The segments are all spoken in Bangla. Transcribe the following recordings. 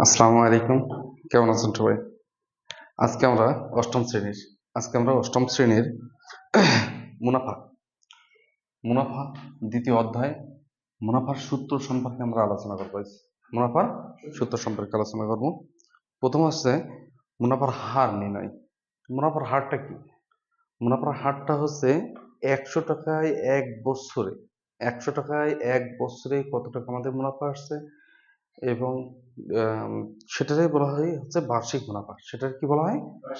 আসসালামু আলাইকুম। কেমন আছেন সবাই? আজকে আমরা অষ্টম শ্রেণীর আজকে আমরা অষ্টম শ্রেণীর মুনাফা মুনাফা দ্বিতীয় অধ্যায় মুনাফার সূত্র সম্পর্কে আমরা আলোচনা করব। মুনাফার সূত্র সম্পর্কে আলোচনা করব। প্রথম হচ্ছে মুনাফার হার নির্ণয়। মুনাফার হারটা কি? মুনাফার হারটা হচ্ছে 100 টাকায় এক বছরে কত টাকা আমাদের মুনাফা আসছে, এবং সেটারই বলা হয় হচ্ছে বার্ষিক মুনাফা। সেটার কি বলা হয়?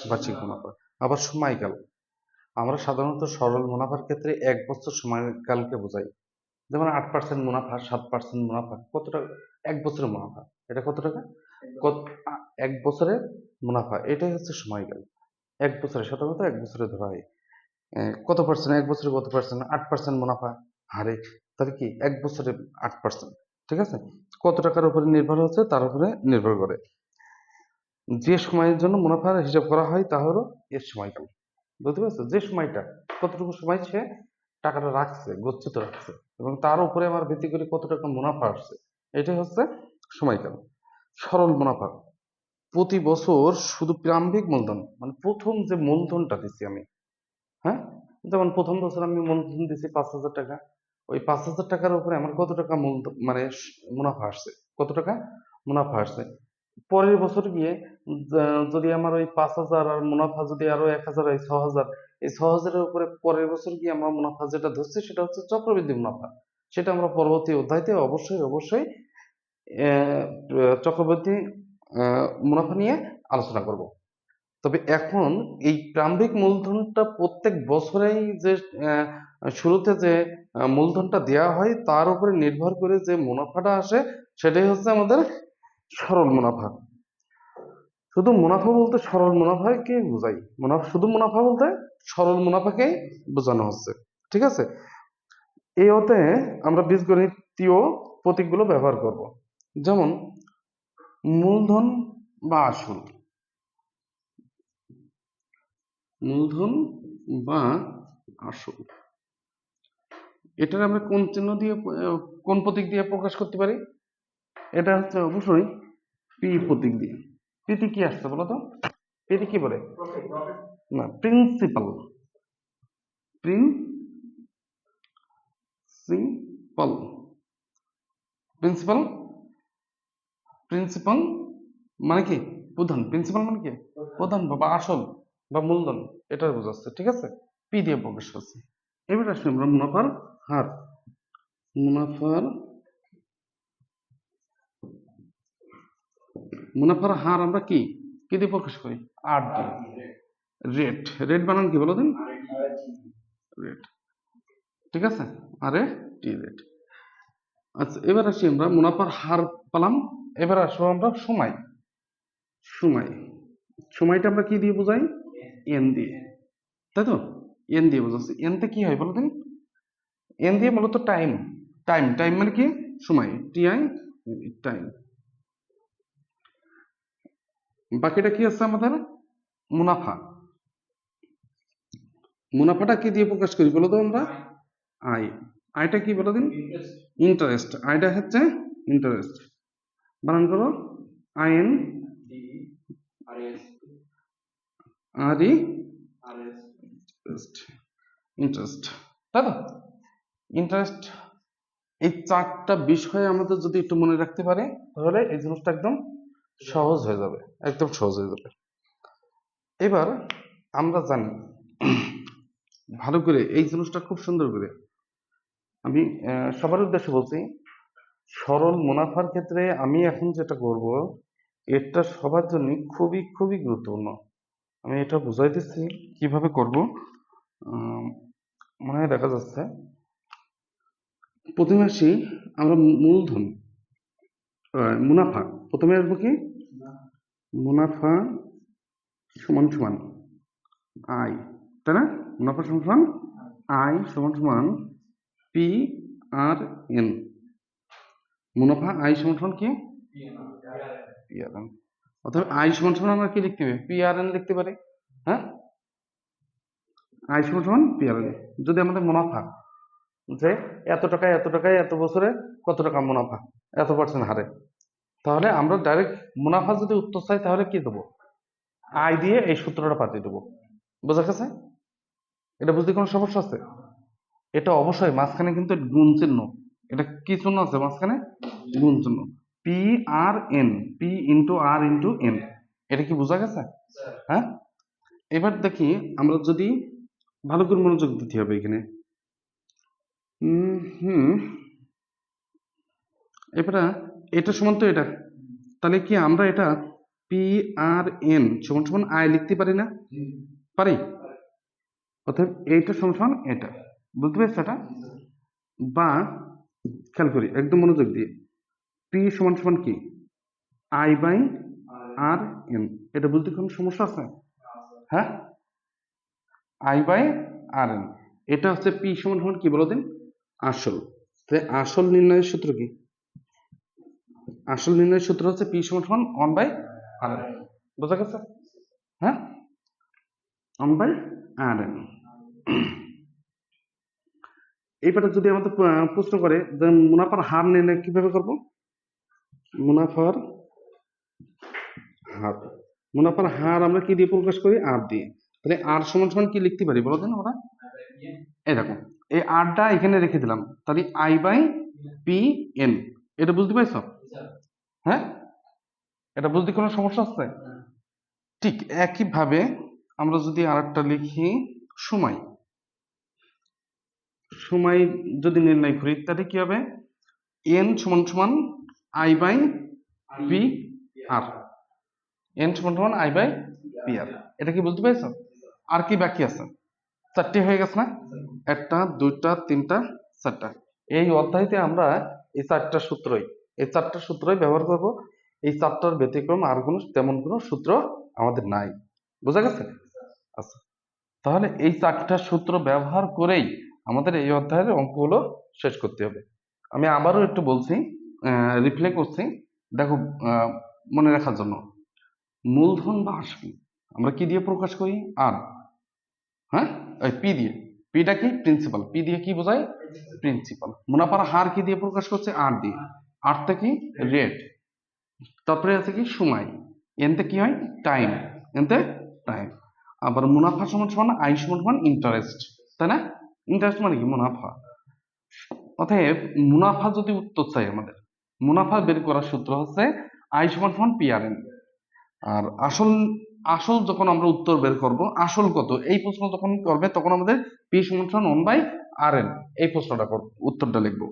বার্ষিক মুনাফা। আবার সময়কাল, আমরা সাধারণত সরল মুনাফার ক্ষেত্রে 1 বছর সময়কালকে বোঝাই। যেমন 8% মুনাফা, 7% মুনাফা, কত টাকা? 1 বছরের মুনাফা। এটা কত টাকা? কত? 1 বছরের মুনাফা, এটাই হচ্ছে সময়কাল। 1 বছরে, সাধারণত 1 বছরে ধরা হয়। কত পার্সেন্ট? 1 বছরে কত পার্সেন্ট? 8% মুনাফা হারে। তাহলে কি 1 বছরে 8%? ঠিক আছে। কত টাকার উপরে নির্ভর হচ্ছে? তার উপরে নির্ভর করে। যে সময়ের জন্য মুনাফার হিসাব করা হয় তা হলো এর সময়কাল। বুঝতে পারছো? যে সময়টা, কতটুকু সময় সে টাকাটা রাখছে, গচ্ছিত রাখছে, এবং তার উপরে আমার ভিত্তি করে কত টাকা মুনাফা আসছে, এটাই হচ্ছে সময়কাল। সরল মুনাফা প্রতি বছর শুধু প্রারম্ভিক মূলধন, মানে প্রথম যে মূলধনটা দিচ্ছি আমি, হ্যাঁ, যেমন প্রথম বছর আমি মূলধন দিচ্ছি 5,000 টাকা। ওই 5,000 টাকার উপরে আমার কত টাকা মূলধন, মানে মুনাফা আসছে, কত টাকা মুনাফা আসছে। পরের বছর গিয়ে যদি আমার ওই 5,000 আর মুনাফা যদি আরো 1,000 হয়, 6,000, এই 6,000-এর উপরে পরের বছর গিয়ে আমরা মুনাফা যেটা ধরছি সেটা হচ্ছে চক্রবৃদ্ধি মুনাফা। সেটা আমরা পরবর্তী অধ্যায়তে অবশ্যই অবশ্যই আহ, চক্রবৃদ্ধি মুনাফা নিয়ে আলোচনা করব। তবে এখন এই প্রারম্ভিক মূলধনটা প্রত্যেক বছরেই যে আহ, শুরুতে যে মূলধনটা দেওয়া হয় তার উপরে নির্ভর করে যে মুনাফাটা আসে, সেটাই হচ্ছে আমাদের সরল মুনাফা। শুধু মুনাফা বলতে সরল মুনাফাকে বোঝাই। শুধু মুনাফা বলতে সরল মুনাফাকে বোঝানো হচ্ছে। ঠিক আছে। এই অধ্যায়ে আমরা বীজগণিতীয় প্রতীকগুলো ব্যবহার করব। যেমন মূলধন বা আসল। মূলধন বা আসল, এটার আমরা কোন চিহ্ন দিয়ে, কোন প্রতীক দিয়ে প্রকাশ করতে পারি? এটা হচ্ছে অবশ্যই পি প্রতীক দিয়ে। পিতে কি আসছে বলো তো? পিতে কি বলে? না, প্রিন্সিপাল। প্রিন্সিপাল। প্রিন্সিপাল। প্রিন্সিপাল মানে কি? প্রধান। প্রিন্সিপাল মানে কি? প্রধান বা আসল বা মূলধন, এটা বোঝাচ্ছে। ঠিক আছে। পি দিয়ে প্রকাশ করছে। এবার আসলে আমরা মুনাফার হার। মুনাফার মুনাফার হার আমরা কি কি দিয়ে প্রকাশ করি? আর দিয়ে। রেট। রেট বানান কি বলো দিন? রেট। ঠিক আছে। আরে টি রেট। আচ্ছা, এবার আসি আমরা মুনাফার হার পেলাম। এবার আসবো আমরা সময়। সময় সময়টা আমরা কি দিয়ে বোঝাই? এন দিয়ে। তাই তো? এন দিয়ে বোঝাচ্ছি। এনতে কি হয় বলো দিন? এন দিয়ে মূলত টাইম। টাইম। টাইম মানে কি? সময়। TI, time. বাকিটা কি আছে আমাদের? মুনাফা। মুনাফাটা কি দিয়ে প্রকাশ করি বলো তো আমরা? আয়। আয়টা কি বলো দিন? ইন্টারেস্ট। আয়টা হচ্ছে ইন্টারেস্ট। বানান করো। IN R E interest. তাই তো? ইন্টারেস্ট। এই চারটা বিষয় আমাদের যদি একটু মনে রাখতে পারে, তাহলে এই জিনিসটা একদম সহজ হয়ে যাবে। একদম সহজ হয়ে যাবে। এবার আমরা জানি ভালো করে এই জিনিসটা খুব সুন্দর করে আমি সবার উদ্দেশ্যে বলছি। সরল মুনাফার ক্ষেত্রে আমি এখন যেটা করব, এটা সবার জন্য খুবই খুবই গুরুত্বপূর্ণ। আমি এটা বুঝাই দিচ্ছি কিভাবে করব। আহ, মনে হয় দেখা যাচ্ছে। প্রথমে আসি আমরা মূলধন, মুনাফা। প্রথমে আসবো কি? মুনাফা সমান সমান আয়। তাই না? মুনাফা সমান সমান আয় সমান সমান পি আর এন। মুনাফা আয় সমান সমান কি? P R N. অথবা আয় সমান সমান আমরা কি লিখতে পারি? পি আর এন লিখতে পারি। হ্যাঁ, আয় সমান সমান পি আর এন। যদি আমাদের মুনাফা যে এত টাকায় এত টাকায় এত বছরে কত টাকা মুনাফা, এত পার্সেন্ট হারে, তাহলে আমরা ডাইরেক্ট মুনাফা যদি উত্তর চাই তাহলে কি দেবো, আয় দিয়ে এই সূত্রটা পাঠিয়ে দেবো। বোঝা গেছে? এটা বুঝতে কোনো সমস্যা আছে? এটা অবশ্যই মাঝখানে কিন্তু গুণ চিহ্ন, এটা কি চিহ্ন আছে মাঝখানে, গুণ চিহ্ন, P R N, P into আর ইন্টু এন। এটা কি বোঝা গেছে? হ্যাঁ, এবার দেখি আমরা যদি ভালো করে মনোযোগ দিতে হবে এখানে। হুম, এবারে এটা সমান তো এটা, তাহলে কি আমরা এটা পি আর এন সমান সমান আয় লিখতে পারি না? পারি। অর্থাৎ এইটা সমান সমান এটা, বুঝতে পেরেছো এটা? বা খেয়াল করি একদম মনোযোগ দিয়ে, পি সমান সমান কি, আই বাই আর এন। এটা বুঝতে কোনো সমস্যা আছে? হ্যাঁ, আই বাই আর এন, এটা হচ্ছে পি সমান সমান কি বলো দিন, আসল। তাই আসল নির্ণয়ের সূত্র কি? আসল নির্ণয়ের সূত্র হচ্ছে পি সমান সমান ওয়ান বাই আর এন। বোঝা গেছে? হ্যাঁ, ওয়ান বাই আর এন। এইবারে যদি আমাদের প্রশ্ন করে যে মুনাফার হার নির্ণয় কিভাবে করব, মুনাফার হার, মুনাফার হার আমরা কি দিয়ে প্রকাশ করি, আর দিয়ে। তাহলে আর সমান সমান কি লিখতে পারি বলো দিন আমরা? এই দেখো, এই আরটা এখানে রেখে দিলাম, তাহলে আই বাই পি এন। এটা বুঝতে পারছো? হ্যাঁ, এটা বুঝতে কোনো সমস্যা আছে? ঠিক একইভাবে আমরা যদি আরেকটা লিখি, সময়, সময় যদি নির্ণয় করি তাহলে কি হবে, এন সমান সমান I by P R, N সমান সমান আই বাই পি আর। এটা কি বুঝতে পেরেছো? আর কি বাকি আছে? চারটে হয়ে গেছে না? একটা, দুইটা, তিনটা, চারটা। এই অধ্যায়তে আমরা এই চারটা সূত্রই ব্যবহার করব। এই চারটার ব্যতিক্রম আর কোনো তেমন কোনো সূত্র আমাদের নাই। বোঝা গেছে? আচ্ছা, তাহলে এই চারটা সূত্র ব্যবহার করেই আমাদের এই অধ্যায়ের অঙ্কগুলো শেষ করতে হবে। আমি আবারও একটু বলছি, রিপ্লে করছি, দেখো, মনে রাখার জন্য। মূলধন বা আসল আমরা কি দিয়ে প্রকাশ করি, আর, হ্যাঁ, ওই পি দিয়ে। পিটা কি, প্রিন্সিপাল। পি দিয়ে কি বোঝায়, প্রিন্সিপাল। মুনাফার হার কি দিয়ে প্রকাশ করছে, আর দিয়ে। আরটা কি, রেট। তারপরে আছে কি, সময়। এনতে কি হয়, টাইম। এনতে টাইম। আবার মুনাফা সমান সমান আই সমান সমান ইন্টারেস্ট, তাই না? ইন্টারেস্ট মানে কি, মুনাফা। অতএব মুনাফা যদি উত্তর চাই আমাদের, মুনাফা বের করার সূত্র হচ্ছে আই সমান সমান পি আর এন। আর আসল, আসল যখন আমরা উত্তর বের করব, আসল কত এই প্রশ্ন যখন করবে তখন আমাদের পি সমান সমান ওয়ান বাই আর এন, এই প্রশ্নটা উত্তরটা লিখবো।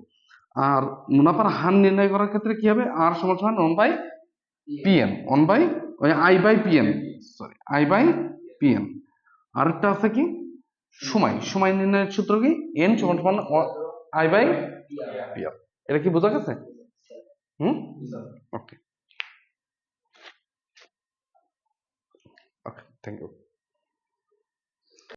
আর মুনাফার হার নির্ণয় করার ক্ষেত্রে কি হবে, আর সমান সমান one by P N, one by ওই I by P N, sorry I by P N. আরেকটা আছে কি, সময়, সময় নির্ণয়ের সূত্র কি, এন সমান সমান আই বাই পি আর। এটা কি বোঝা গেছে? হুম, ওকে, ওকে, থ্যাংক ইউ।